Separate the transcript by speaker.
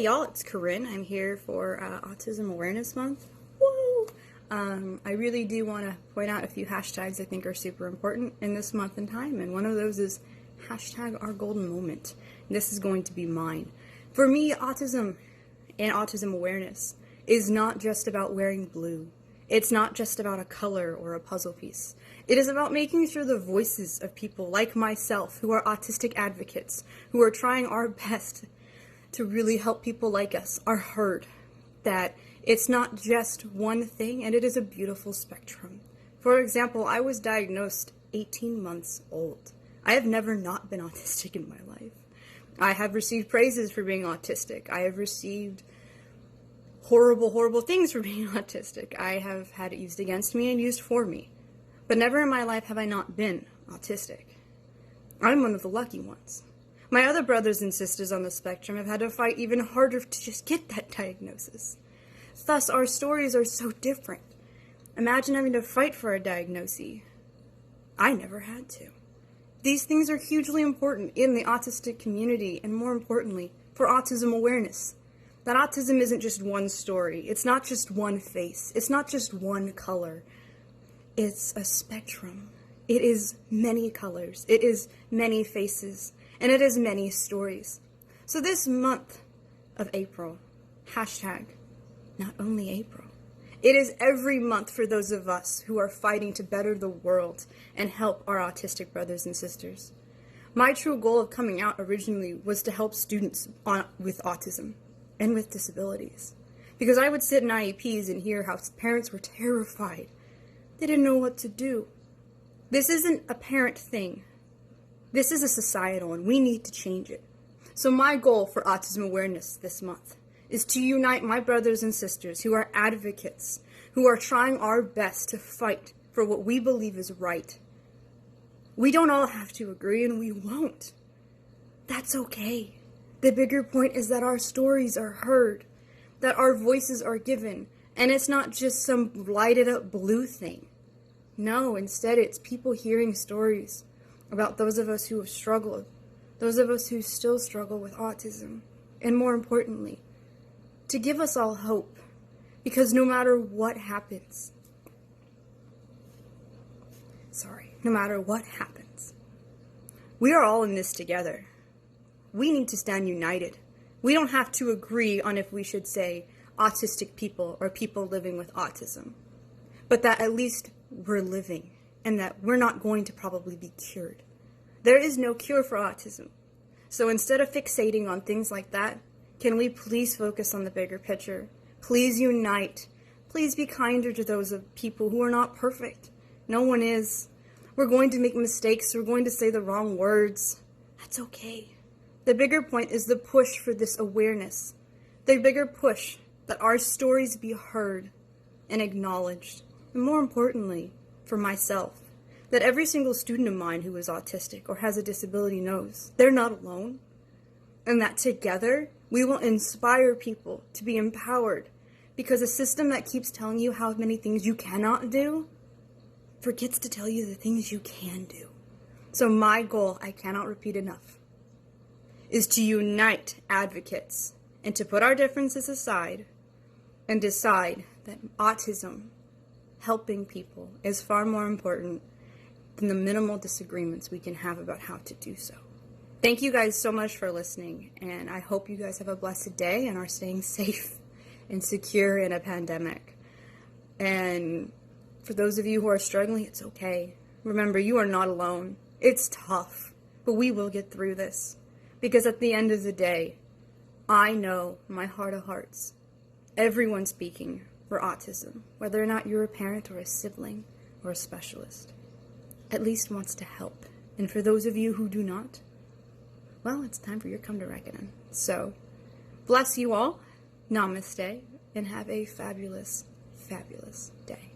Speaker 1: Hey y'all, it's Corinne. I'm here for Autism Awareness Month. Woo! I really do want to point out a few hashtags I think are super important in this month and time, and one of those is hashtag our golden moment. This is going to be mine. For me, autism and autism awareness is not just about wearing blue. It's not just about a color or a puzzle piece. It is about making sure the voices of people like myself who are autistic advocates, who are trying our best to really help people like us, are heard. That it's not just one thing, and it is a beautiful spectrum. For example, I was diagnosed 18 months old. I have never not been autistic in my life. I have received praises for being autistic. I have received horrible things for being autistic. I have had it used against me and used for me. But never in my life have I not been autistic. I'm one of the lucky ones. My other brothers and sisters on the spectrum have had to fight even harder to just get that diagnosis. Thus, our stories are so different. Imagine having to fight for a diagnosis. I never had to. These things are hugely important in the autistic community, and more importantly, for autism awareness. That autism isn't just one story. It's not just one face. It's not just one color. It's a spectrum. It is many colors. It is many faces. And it is many stories. So this month of April, hashtag not only April, it is every month for those of us who are fighting to better the world and help our autistic brothers and sisters. My true goal of coming out originally was to help students with autism and with disabilities. Because I would sit in IEPs and hear how parents were terrified. They didn't know what to do. This isn't a parent thing. This is a societal, and we need to change it. So my goal for autism awareness this month is to unite my brothers and sisters who are advocates, who are trying our best to fight for what we believe is right. We don't all have to agree, and we won't. That's okay. The bigger point is that our stories are heard, that our voices are given, and it's not just some lighted up blue thing. No, instead it's people hearing stories about those of us who have struggled, those of us who still struggle with autism, and more importantly, to give us all hope, because no matter what happens, we are all in this together. We need to stand united. We don't have to agree on if we should say autistic people or people living with autism, but that at least we're living, and that we're not going to probably be cured. There is no cure for autism. So instead of fixating on things like that, can we please focus on the bigger picture? Please unite. Please be kinder to those of people who are not perfect. No one is. We're going to make mistakes. We're going to say the wrong words. That's okay. The bigger point is the push for this awareness. The bigger push that our stories be heard and acknowledged. And more importantly, for myself, that every single student of mine who is autistic or has a disability knows they're not alone, and that together we will inspire people to be empowered, because a system that keeps telling you how many things you cannot do forgets to tell you the things you can do. So my goal, I cannot repeat enough, is to unite advocates and to put our differences aside and decide that autism, helping people, is far more important than the minimal disagreements we can have about how to do so. Thank you guys so much for listening, and I hope you guys have a blessed day and are staying safe and secure in a pandemic. And for those of you who are struggling, it's okay. Remember, you are not alone. It's tough, but we will get through this. Because at the end of the day, I know in my heart of hearts, everyone speaking for autism, whether or not you're a parent or a sibling or a specialist, at least wants to help. And for those of you who do not, well, it's time for your come to reckoning. So, bless you all, namaste, and have a fabulous, fabulous day.